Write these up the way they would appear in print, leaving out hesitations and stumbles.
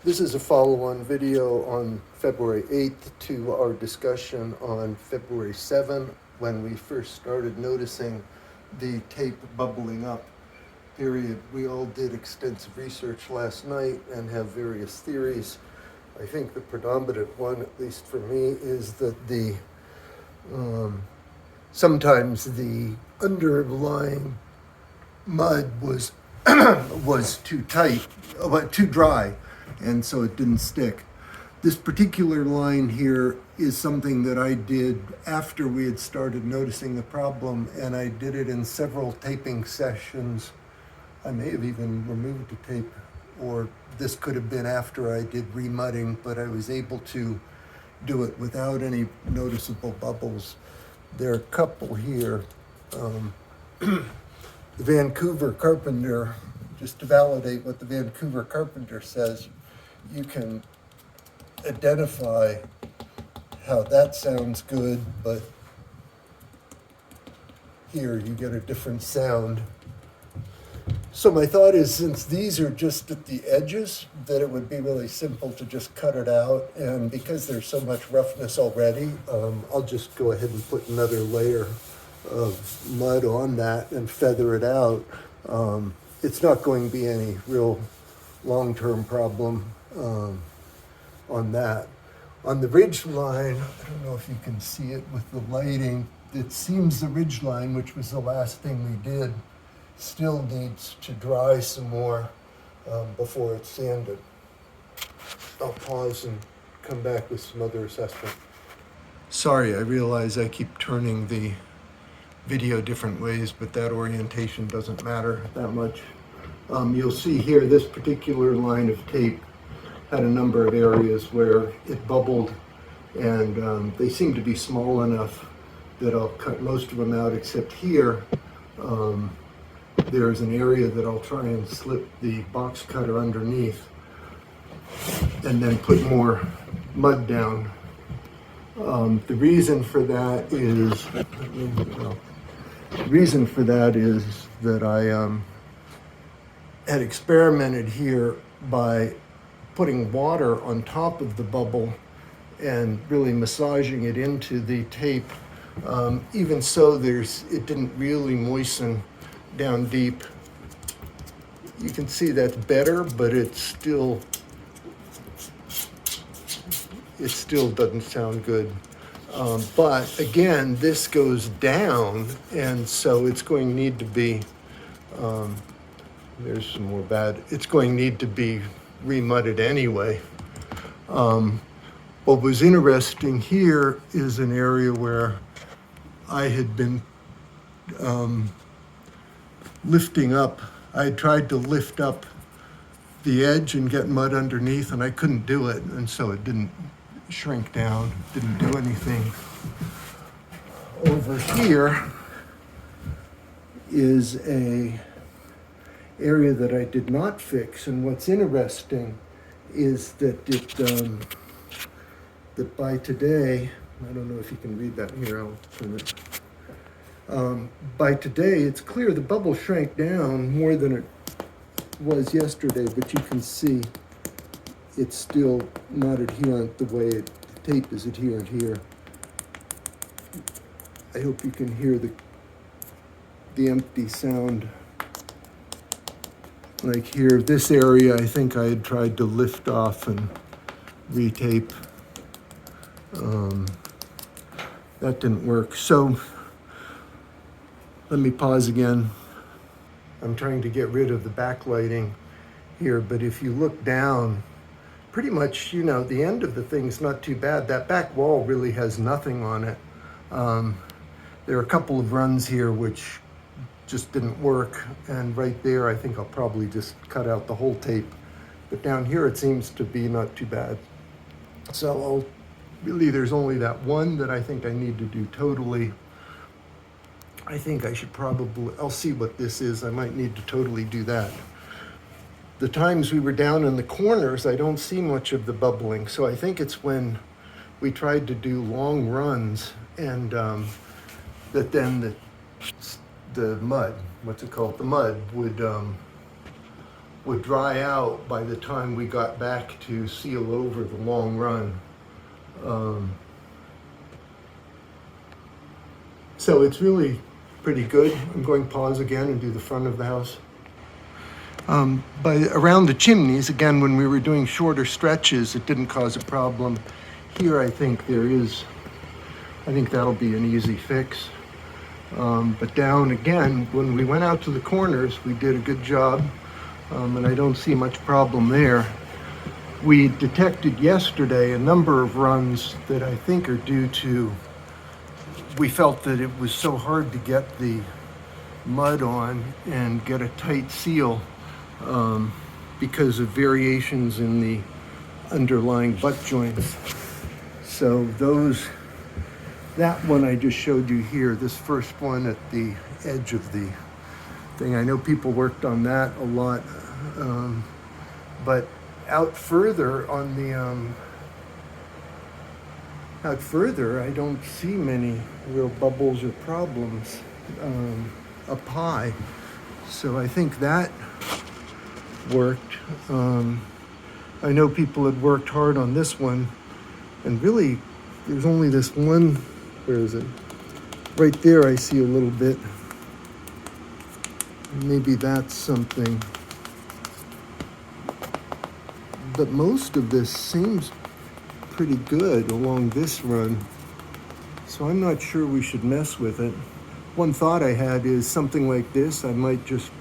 This is a follow-on video on February 8th to our discussion on February 7th when we first started noticing the tape bubbling up, period. We all did extensive research last night and have various theories. I think the predominant one, at least for me, is that sometimes the underlying mud was was too tight, too dry, and so it didn't stick. This particular line here is something that I did after we had started noticing the problem, and I did it in several taping sessions. I may have even removed the tape, or this could have been after I did remudding, but I was able to do it without any noticeable bubbles. There are a couple here. The Vancouver carpenter, just to validate what the Vancouver carpenter says, you can identify how that sounds good, but here you get a different sound. So my thought is, since these are just at the edges, that it would be really simple to just cut it out. And because there's so much roughness already, I'll just go ahead and put another layer of mud on that and feather it out. It's not going to be any real long-term problem on that. On the ridge line, I don't know if you can see it with the lighting, it seems the ridge line, which was the last thing we did, still needs to dry some more before it's sanded. I'll pause and come back with some other assessment. Sorry, I realize I keep turning the video different ways, but that orientation doesn't matter that much. You'll see here this particular line of tape had a number of areas where it bubbled, and they seem to be small enough that I'll cut most of them out, except here there's an area that I'll try and slip the box cutter underneath and then put more mud down. The reason for that is that I had experimented here by putting water on top of the bubble and really massaging it into the tape. Even so, it didn't really moisten down deep. You can see that's better, but it still doesn't sound good. But again, this goes down, and so it's going to need to be, there's some more bad, it's going to need to be remudded anyway. What was interesting here is an area where I had been lifting up. I tried to lift up the edge and get mud underneath, and I couldn't do it, and so it didn't shrink down, didn't do anything. Over here is a area that I did not fix, and what's interesting is that that by today, I don't know if you can read that here, I'll turn it. By today, it's clear the bubble shrank down more than it was yesterday, but you can see it's still not adherent the way the tape is adherent here. I hope you can hear the empty sound. Like here, this area, I think I had tried to lift off and retape. That didn't work. So let me pause again. I'm trying to get rid of the backlighting here, but if you look down, pretty much, the end of the thing's not too bad. That back wall really has nothing on it. There are a couple of runs here which just didn't work, and right there I think I'll probably just cut out the whole tape. But down here it seems to be not too bad. So there's only that one that I think I need to do totally. I think I should I'll see what this is. I might need to totally do that. The times we were down in the corners, I don't see much of the bubbling. So I think it's when we tried to do long runs and that then the mud, the mud would would dry out by the time we got back to seal over the long run. So it's really pretty good. I'm going to pause again and do the front of the house. But around the chimneys, again, when we were doing shorter stretches, it didn't cause a problem. Here, I think I think that'll be an easy fix. But down again, when we went out to the corners, we did a good job, and I don't see much problem there. We detected yesterday a number of runs that I think are due to, we felt that it was so hard to get the mud on and get a tight seal because of variations in the underlying butt joints. So that one I just showed you here, this first one at the edge of the thing, I know people worked on that a lot, but out further on the out further, I don't see many real bubbles or problems up high. So I think that worked. I know people had worked hard on this one, and really there's only this one, where is it? Right there I see a little bit. Maybe that's something. But most of this seems pretty good along this run. So I'm not sure we should mess with it. One thought I had is something like this, I might just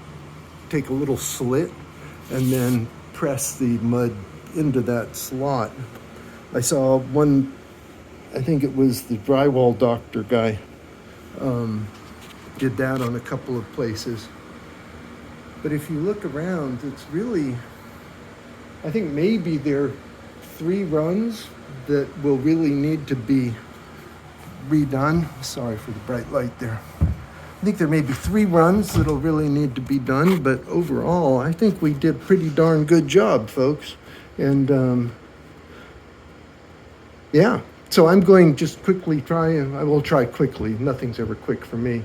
take a little slit and then press the mud into that slot. I saw one, I think it was the Drywall doctor guy, did that on a couple of places. But if you look around, it's really, I think maybe there are 3 runs that will really need to be redone. Sorry for the bright light there. I think there may be 3 runs that'll really need to be done, but overall, I think we did a pretty darn good job, folks. And yeah, so I'm going just quickly I will try quickly. Nothing's ever quick for me,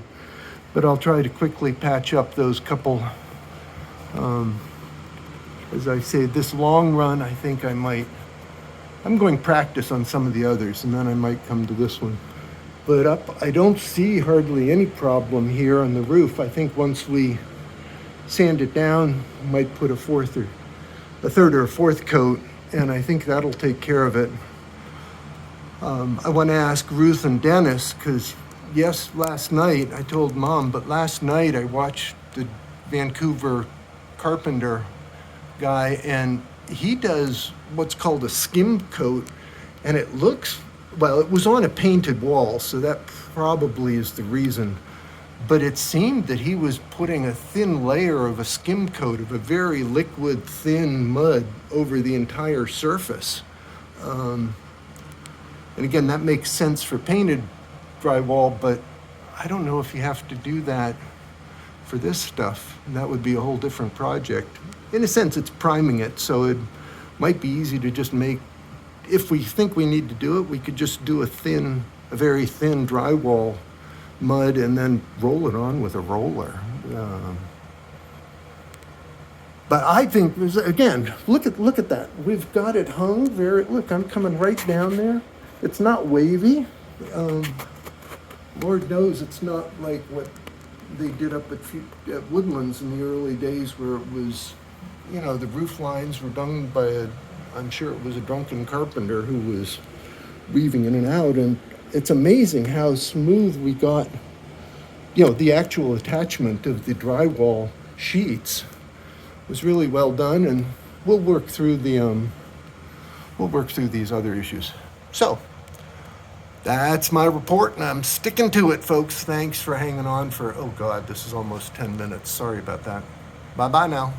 but I'll try to quickly patch up those couple. As I say, this long run, I think I'm going practice on some of the others, and then I might come to this one. But up, I don't see hardly any problem here on the roof. I think once we sand it down, we might put a third or a fourth coat, and I think that'll take care of it. I want to ask Ruth and Dennis, because yes, last night, I told Mom, but last night I watched the Vancouver carpenter guy, and he does what's called a skim coat, and it looks, well, it was on a painted wall, so that probably is the reason. But it seemed that he was putting a thin layer of a skim coat of a very liquid, thin mud over the entire surface. And again, that makes sense for painted drywall, but I don't know if you have to do that for this stuff. That would be a whole different project. In a sense, it's priming it, so it might be easy to just make, if we think we need to do it, we could just do a very thin drywall mud and then roll it on with a roller. But I think, again, look at that. We've got it hung look, I'm coming right down there. It's not wavy. Lord knows it's not like what they did up at Woodlands in the early days, where it was, the roof lines were done by I'm sure it was a drunken carpenter who was weaving in and out. And it's amazing how smooth we got, the actual attachment of the drywall sheets was really well done. And we'll work through these other issues. So that's my report, and I'm sticking to it, folks. Thanks for hanging on for, oh God, this is almost 10 minutes. Sorry about that. Bye-bye now.